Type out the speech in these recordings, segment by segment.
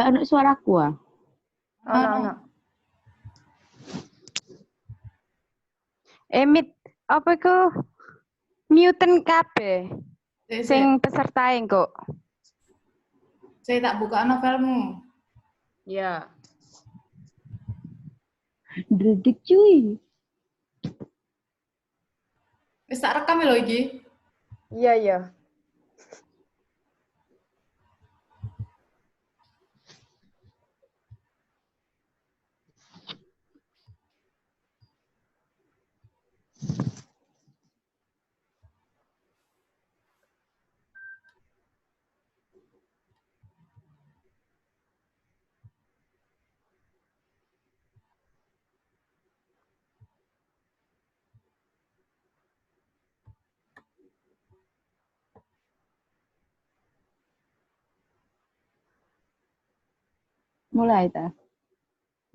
Mbak suaraku ah. Ono. Mit apa iku muten kabeh sing peserta kok. Saya tak buka novelmu. Ya. Dredik cuy. Wis tak rekam lho iki. Iya. Mulai ta.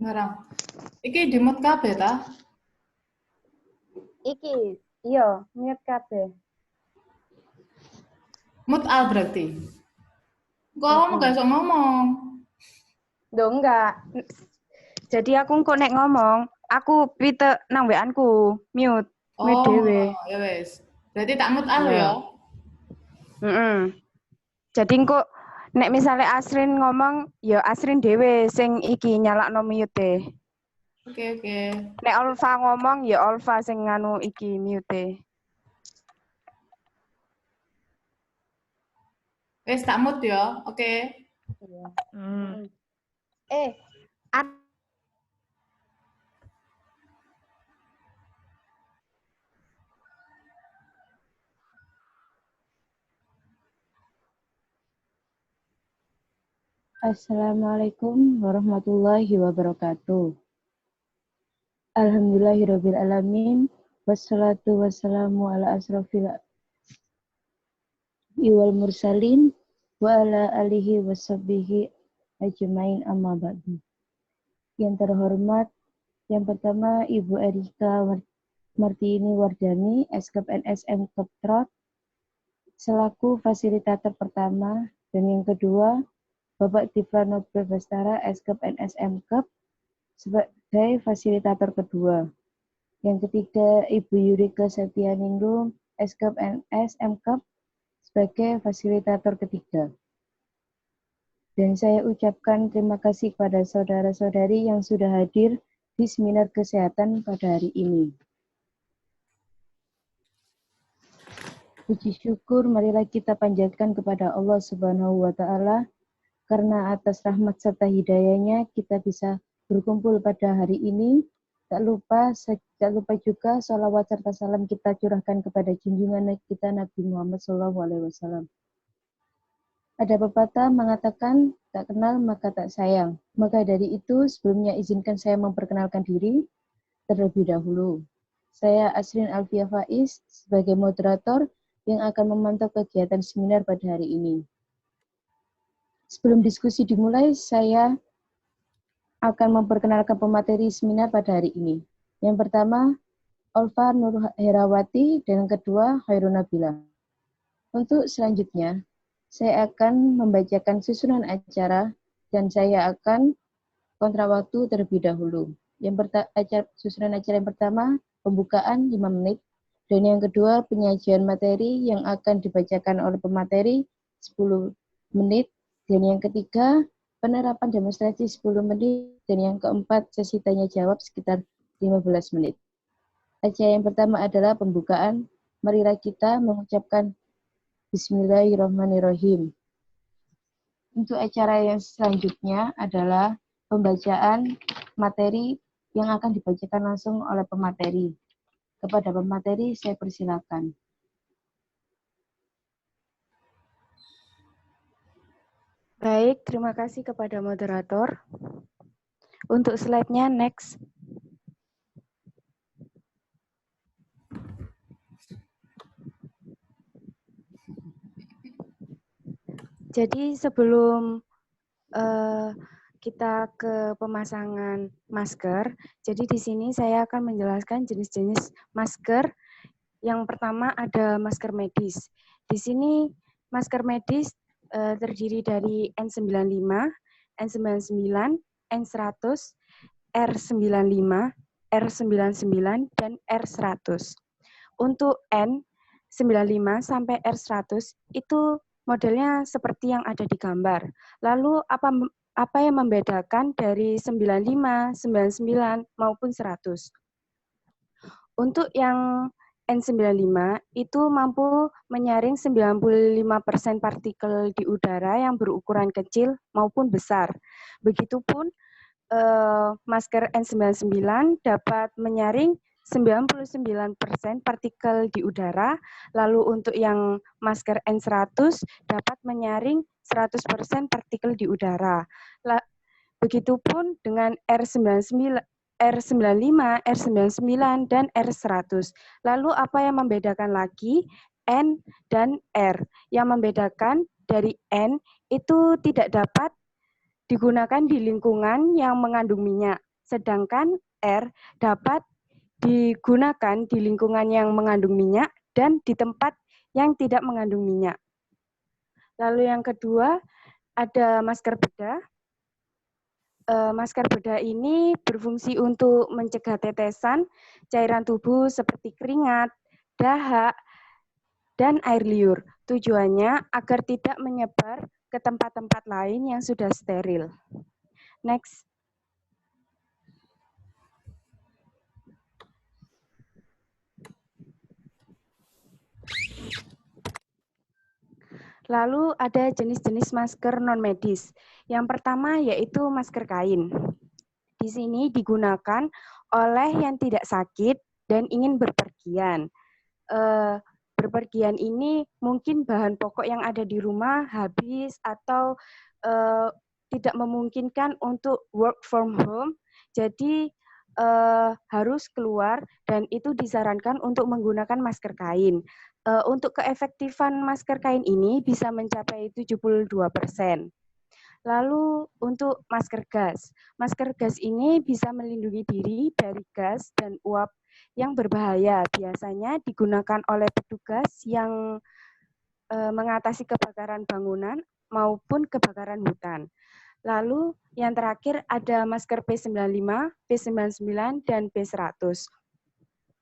Ngarang. Iki dimut kabeh ta? Iki, iya, mute kabeh. Mut al berarti. Kok kamu gak iso ngomong? Duh, enggak. Jadi aku kok nek ngomong, aku pite nang WA-anku, mute. Mute dhewe. Ya wes. Berarti tak mut al ya. Jadi kok nek misalnya Asrin ngomong, ya Asrin dhewe sing iki nyalakno mute. Oke. Nek Olfa ngomong, ya Olfa sing nganu iki mute. Wes tak mut ya. Oke. Assalamualaikum warahmatullahi wabarakatuh. Alhamdulillahirabbil alamin wassalatu wassalamu ala asrofil wal mursalin wa ala alihi washabbihi ajmain amma ba'du. Yang terhormat, yang pertama Ibu Erika Martini Wardani, Eskep NSM Keptrot, selaku fasilitator pertama, dan yang kedua Bapak Difrano Bastara, Eskep NSM Kep, sebagai fasilitator kedua. Yang ketiga, Ibu Yurika Setianingrum, Eskep NSM Kep, sebagai fasilitator ketiga. Dan saya ucapkan terima kasih kepada saudara-saudari yang sudah hadir di seminar kesehatan pada hari ini. Puji syukur marilah kita panjatkan kepada Allah Subhanahu wa Ta'ala, karena atas rahmat serta hidayahnya kita bisa berkumpul pada hari ini. Tak lupa juga salawat serta salam kita curahkan kepada junjungan kita Nabi Muhammad SAW. Ada pepatah mengatakan tak kenal maka tak sayang. Maka dari itu sebelumnya izinkan saya memperkenalkan diri terlebih dahulu. Saya Asrin Alfia Faiz sebagai moderator yang akan memantau kegiatan seminar pada hari ini. Sebelum diskusi dimulai, saya akan memperkenalkan pemateri seminar pada hari ini. Yang pertama, Olfa Nur Herawati, dan yang kedua, Khairun Nabila. Untuk selanjutnya, saya akan membacakan susunan acara, dan saya akan kontra waktu terlebih dahulu. Susunan acara yang pertama, pembukaan 5 menit, dan yang kedua, penyajian materi yang akan dibacakan oleh pemateri 10 menit, dan yang ketiga, penerapan demonstrasi 10 menit, dan yang keempat, sesi tanya jawab sekitar 15 menit. Acara yang pertama adalah pembukaan. Marilah kita mengucapkan Bismillahirrahmanirrahim. Untuk acara yang selanjutnya adalah pembacaan materi yang akan dibacakan langsung oleh pemateri. Kepada pemateri, saya persilakan. Baik, terima kasih kepada moderator. Untuk slide-nya, next. Jadi sebelum kita ke pemasangan masker, jadi di sini saya akan menjelaskan jenis-jenis masker. Yang pertama ada masker medis. Di sini masker medis terdiri dari N95 N99, N100, R95, R99, dan R100. Untuk N95 sampai R100 itu modelnya seperti yang ada di gambar. Lalu apa yang membedakan dari 95, 99 maupun 100? Untuk yang N95 itu mampu menyaring 95% partikel di udara yang berukuran kecil maupun besar. Begitupun masker N99 dapat menyaring 99% partikel di udara, lalu untuk yang masker N100 dapat menyaring 100% partikel di udara. Begitupun dengan R95, R99, dan R100. Lalu apa yang membedakan lagi N dan R? Yang membedakan dari N itu tidak dapat digunakan di lingkungan yang mengandung minyak, sedangkan R dapat digunakan di lingkungan yang mengandung minyak dan di tempat yang tidak mengandung minyak. Lalu yang kedua, ada masker bedah. Masker bedah ini berfungsi untuk mencegah tetesan cairan tubuh seperti keringat, dahak, dan air liur. Tujuannya agar tidak menyebar ke tempat-tempat lain yang sudah steril. Next. Lalu ada jenis-jenis masker non-medis. Yang pertama yaitu masker kain. Di sini digunakan oleh yang tidak sakit dan ingin berpergian. Berpergian ini mungkin bahan pokok yang ada di rumah habis atau tidak memungkinkan untuk work from home, jadi harus keluar dan itu disarankan untuk menggunakan masker kain. Untuk keefektifan masker kain ini bisa mencapai 72%. Lalu untuk masker gas ini bisa melindungi diri dari gas dan uap yang berbahaya. Biasanya digunakan oleh petugas yang mengatasi kebakaran bangunan maupun kebakaran hutan. Lalu yang terakhir ada masker P95, P99, dan P100.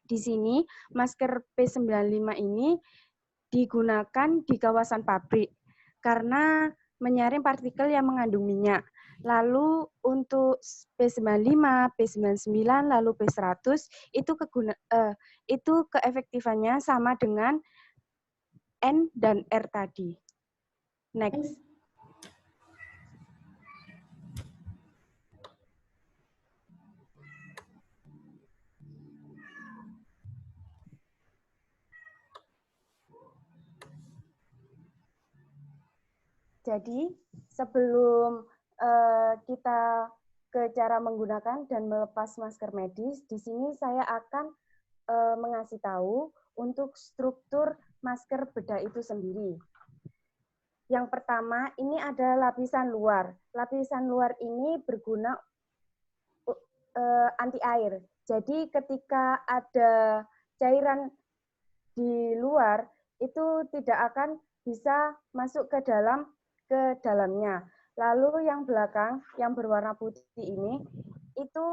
Di sini masker P95 ini digunakan di kawasan pabrik karena menyaring partikel yang mengandung minyak. Lalu untuk P95, P99, lalu P100 itu keefektifannya sama dengan N dan R tadi. Next. Jadi sebelum kita ke cara menggunakan dan melepas masker medis, di sini saya akan mengasih tahu untuk struktur masker bedah itu sendiri. Yang pertama, ini ada lapisan luar. Lapisan luar ini berguna anti air. Jadi ketika ada cairan di luar, itu tidak akan bisa masuk ke dalamnya. Lalu yang belakang, yang berwarna putih ini, itu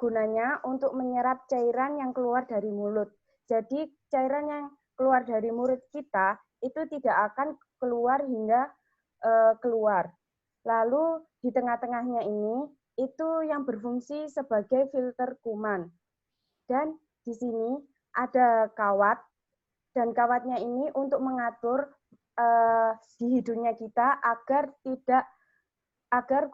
gunanya untuk menyerap cairan yang keluar dari mulut. Jadi cairan yang keluar dari mulut kita itu tidak akan keluar hingga keluar. Lalu di tengah-tengahnya ini itu yang berfungsi sebagai filter kuman. Dan di sini ada kawat, dan kawatnya ini untuk mengatur di hidungnya kita agar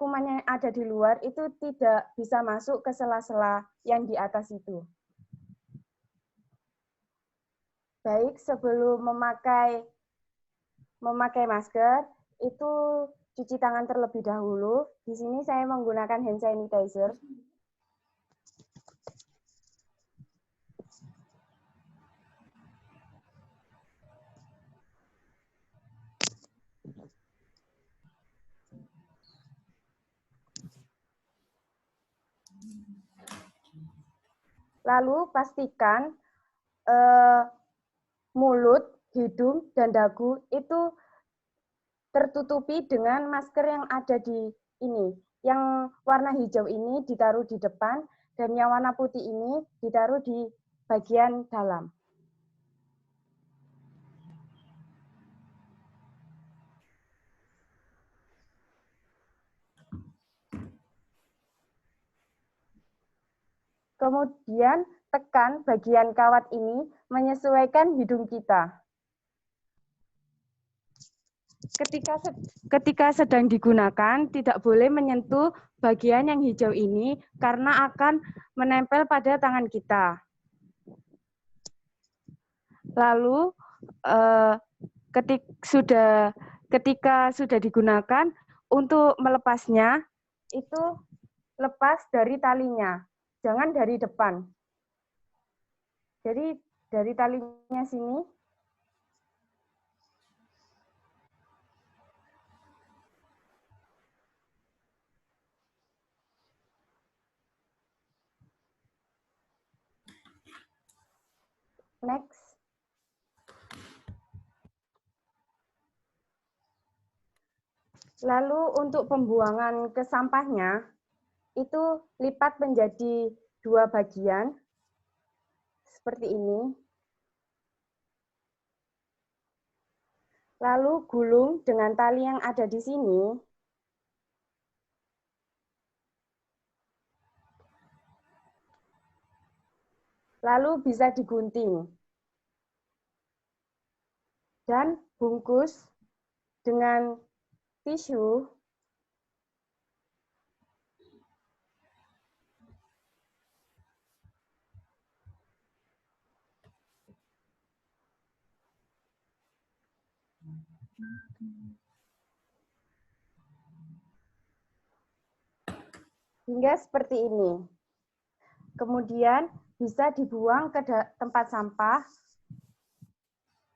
kuman yang ada di luar itu tidak bisa masuk ke sela-sela yang di atas itu. Baik, sebelum memakai masker, itu cuci tangan terlebih dahulu. Di sini saya menggunakan hand sanitizer. Lalu pastikan mulut, hidung, dan dagu itu tertutupi dengan masker yang ada di ini. Yang warna hijau ini ditaruh di depan, dan yang warna putih ini ditaruh di bagian dalam. Kemudian tekan bagian kawat ini menyesuaikan hidung kita. Ketika sedang digunakan, tidak boleh menyentuh bagian yang hijau ini karena akan menempel pada tangan kita. Lalu, ketika sudah digunakan, untuk melepasnya, itu lepas dari talinya, jangan dari depan. Jadi dari talinya sini, next. Lalu untuk pembuangan ke sampahnya, itu lipat menjadi 2 bagian, seperti ini. Lalu gulung dengan tali yang ada di sini. Lalu bisa digunting. Dan bungkus dengan tisu. Hingga seperti ini. Kemudian bisa dibuang ke tempat sampah.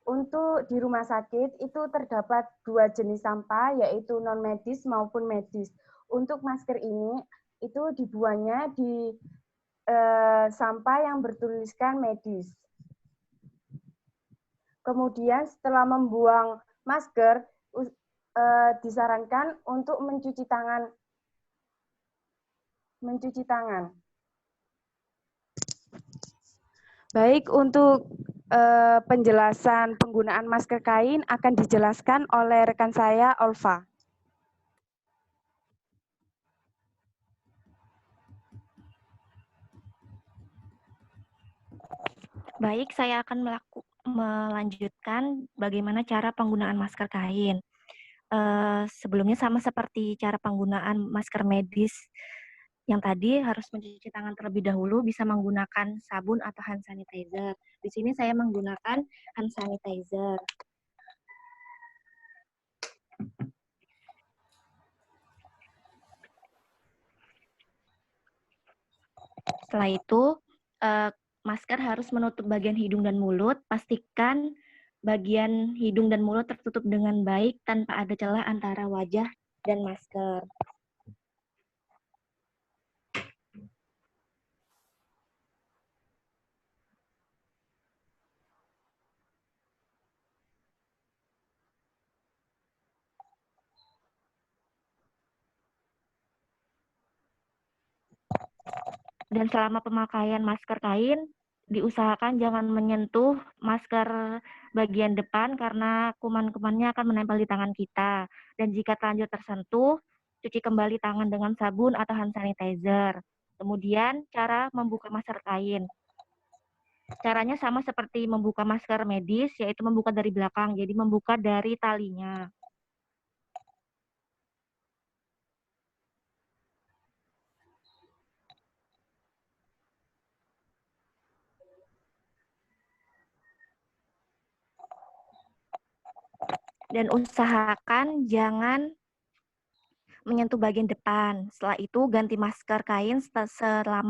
Untuk di rumah sakit itu terdapat 2 jenis sampah, yaitu non-medis maupun medis. Untuk masker ini, itu dibuangnya di sampah yang bertuliskan medis. Kemudian setelah membuang masker, disarankan untuk mencuci tangan. Baik, untuk penjelasan penggunaan masker kain akan dijelaskan oleh rekan saya, Olva. Baik, saya akan melanjutkan bagaimana cara penggunaan masker kain. Sebelumnya sama seperti cara penggunaan masker medis yang tadi, harus mencuci tangan terlebih dahulu, bisa menggunakan sabun atau hand sanitizer. Di sini saya menggunakan hand sanitizer. Setelah itu, masker harus menutup bagian hidung dan mulut. Pastikan bagian hidung dan mulut tertutup dengan baik tanpa ada celah antara wajah dan masker. Dan selama pemakaian masker kain, diusahakan jangan menyentuh masker bagian depan karena kuman-kumannya akan menempel di tangan kita. Dan jika terlanjur tersentuh, cuci kembali tangan dengan sabun atau hand sanitizer. Kemudian cara membuka masker kain. Caranya sama seperti membuka masker medis, yaitu membuka dari belakang, jadi membuka dari talinya. Dan usahakan jangan menyentuh bagian depan. Setelah itu ganti masker kain setelah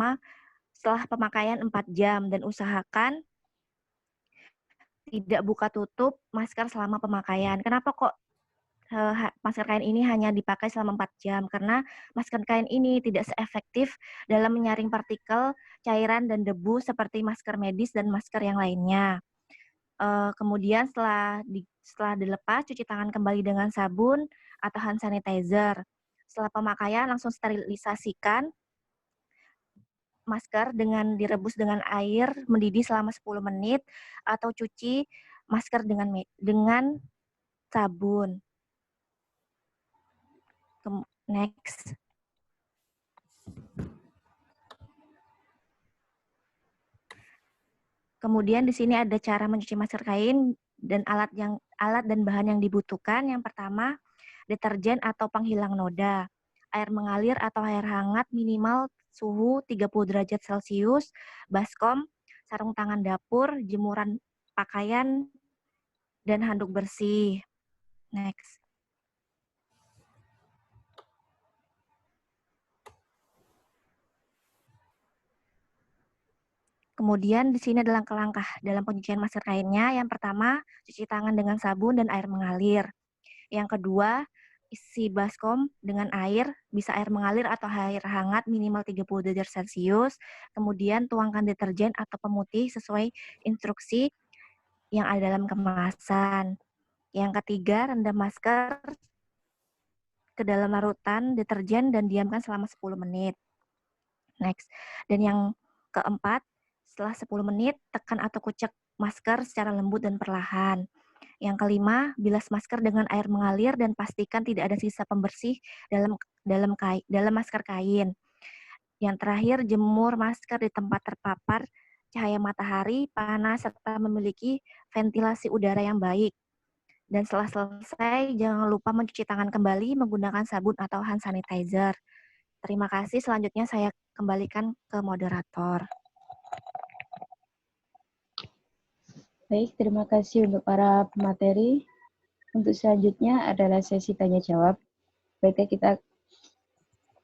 pemakaian 4 jam dan usahakan tidak buka tutup masker selama pemakaian. Kenapa kok masker kain ini hanya dipakai selama 4 jam? Karena masker kain ini tidak seefektif dalam menyaring partikel, cairan, dan debu seperti masker medis dan masker yang lainnya. Kemudian setelah dilepas, cuci tangan kembali dengan sabun atau hand sanitizer. Setelah pemakaian, langsung sterilisasikan masker dengan direbus dengan air mendidih selama 10 menit atau cuci masker dengan sabun. Next. Kemudian di sini ada cara mencuci masker kain dan alat dan bahan yang dibutuhkan. Yang pertama, deterjen atau penghilang noda, air mengalir atau air hangat minimal suhu 30 derajat Celcius, baskom, sarung tangan dapur, jemuran pakaian, dan handuk bersih. Next. Kemudian di sini adalah langkah dalam pencucian masker kainnya. Yang pertama, cuci tangan dengan sabun dan air mengalir. Yang kedua, isi baskom dengan air, bisa air mengalir atau air hangat minimal 30 derajat Celcius. Kemudian tuangkan deterjen atau pemutih sesuai instruksi yang ada dalam kemasan. Yang ketiga, rendam masker ke dalam larutan deterjen dan diamkan selama 10 menit. Next. Dan yang keempat, setelah 10 menit, tekan atau kucek masker secara lembut dan perlahan. Yang kelima, bilas masker dengan air mengalir dan pastikan tidak ada sisa pembersih dalam masker kain. Yang terakhir, jemur masker di tempat terpapar cahaya matahari, panas, serta memiliki ventilasi udara yang baik. Dan setelah selesai, jangan lupa mencuci tangan kembali menggunakan sabun atau hand sanitizer. Terima kasih, selanjutnya saya kembalikan ke moderator. Baik, terima kasih untuk para pemateri. Untuk selanjutnya adalah sesi tanya jawab. Baiklah, kita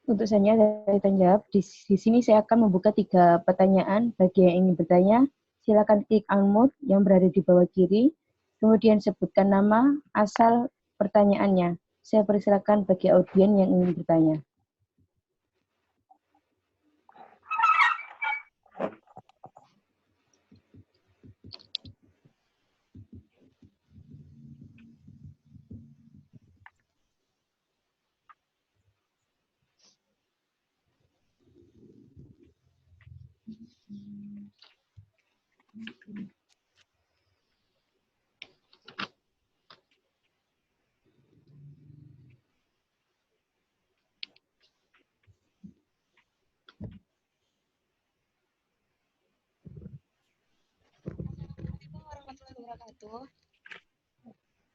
untuk selanjutnya tanya jawab. Di sini saya akan membuka 3 pertanyaan. Bagi yang ingin bertanya, silakan klik unmute yang berada di bawah kiri. Kemudian sebutkan nama, asal pertanyaannya. Saya persilakan bagi audien yang ingin bertanya.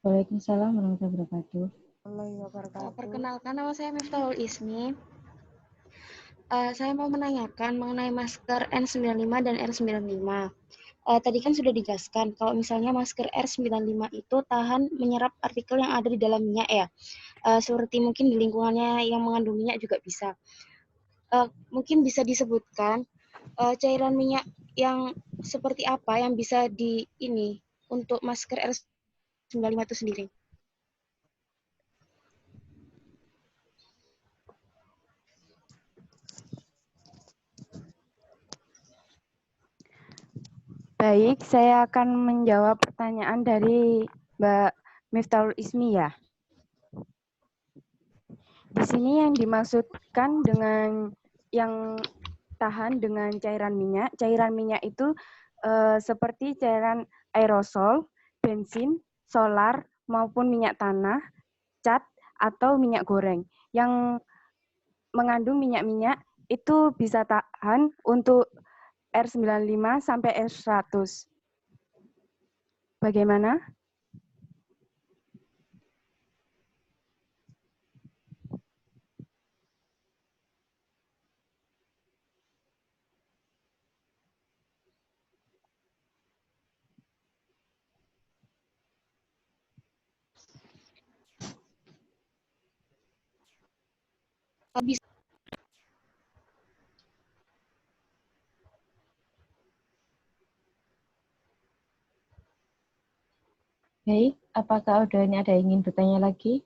Waalaikumsalam warahmatullahi wabarakatuh. Perkenalkan, nama saya Miftahul Ismi. Saya mau menanyakan mengenai masker N95 dan R95. Tadi kan sudah dijelaskan kalau misalnya masker R95 itu tahan menyerap partikel yang ada di dalam minyak ya. Seperti mungkin di lingkungannya yang mengandung minyak juga bisa. Mungkin bisa disebutkan cairan minyak yang seperti apa yang bisa untuk masker R95 itu sendiri. Baik, saya akan menjawab pertanyaan dari Mbak Miftahul Ismi ya. Di sini yang dimaksudkan dengan yang tahan dengan cairan minyak itu seperti cairan aerosol, bensin, solar, maupun minyak tanah, cat, atau minyak goreng. Yang mengandung minyak-minyak itu bisa tahan untuk R95 sampai R100. Bagaimana? Bisa. Baik, apakah ada yang ingin bertanya lagi?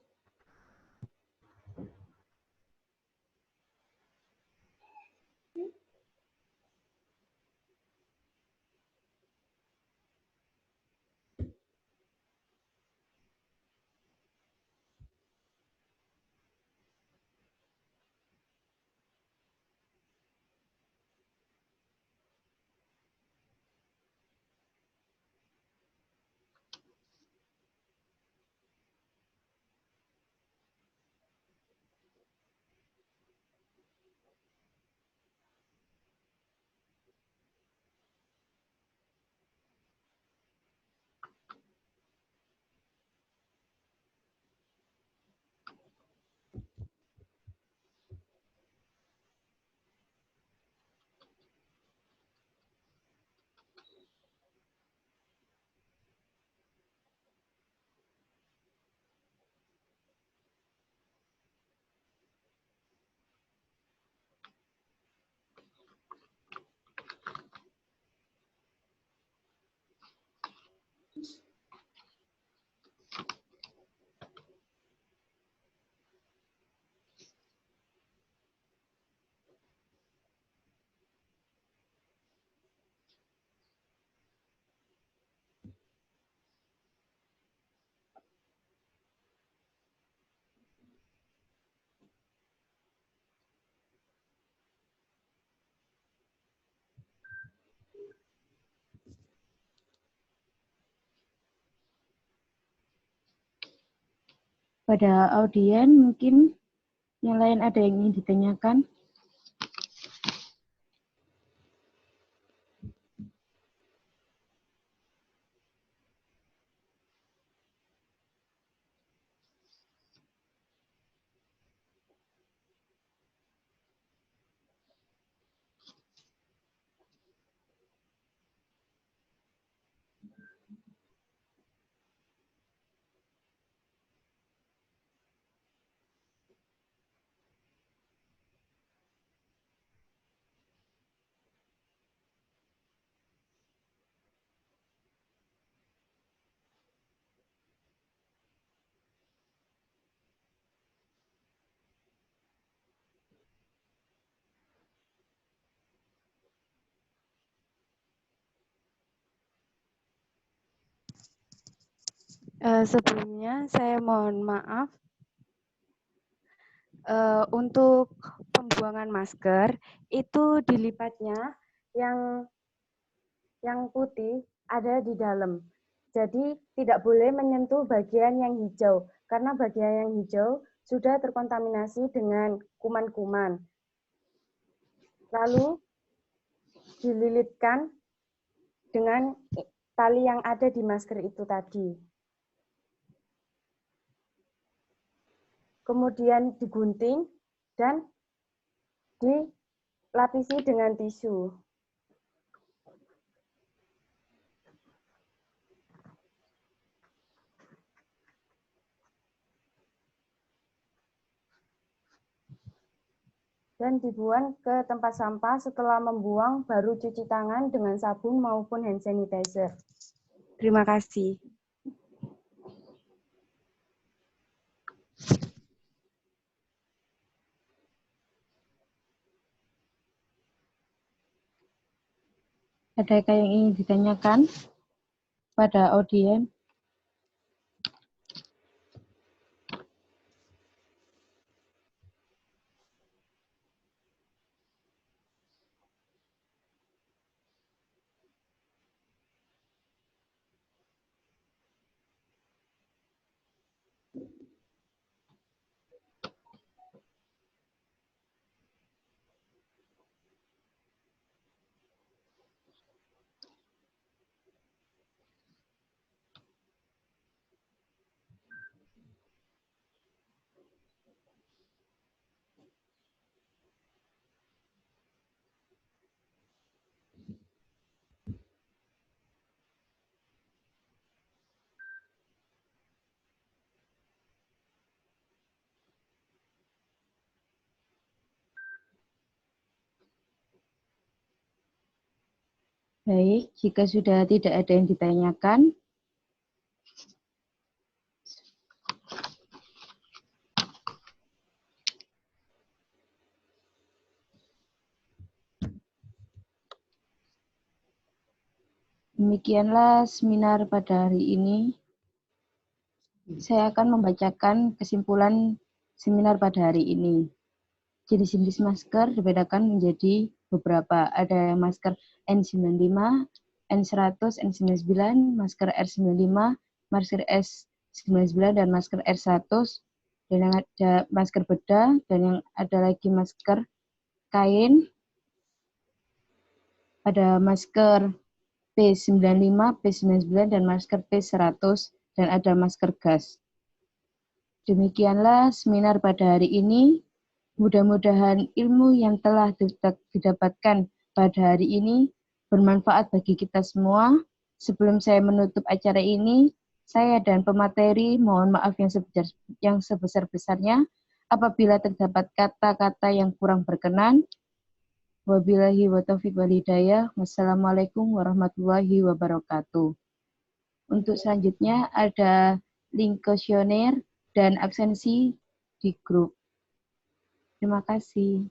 Pada audien mungkin yang lain ada yang ingin ditanyakan? Sebelumnya saya mohon maaf untuk pembuangan masker itu dilipatnya yang putih ada di dalam. Jadi tidak boleh menyentuh bagian yang hijau karena bagian yang hijau sudah terkontaminasi dengan kuman-kuman. Lalu dililitkan dengan tali yang ada di masker itu tadi. Kemudian digunting dan dilapisi dengan tisu. Dan dibuang ke tempat sampah. Setelah membuang, baru cuci tangan dengan sabun maupun hand sanitizer. Terima kasih. Adakah yang ingin ditanyakan pada audien? Baik, jika sudah tidak ada yang ditanyakan, demikianlah seminar pada hari ini. Saya akan membacakan kesimpulan seminar pada hari ini. Jenis-jenis masker dibedakan menjadi beberapa. Ada masker N95, N100, N99, masker R95, masker S99, dan masker R100. Dan yang ada masker bedah, dan yang ada lagi masker kain. Ada masker P95, P99, dan masker P100, dan ada masker gas. Demikianlah seminar pada hari ini. Mudah-mudahan ilmu yang telah didapatkan pada hari ini bermanfaat bagi kita semua. Sebelum saya menutup acara ini, saya dan pemateri mohon maaf yang sebesar-besarnya apabila terdapat kata-kata yang kurang berkenan. Wabillahi wa taufiq wal hidayah. Wassalamualaikum warahmatullahi wabarakatuh. Untuk selanjutnya ada link kuesioner dan absensi di grup. Terima kasih.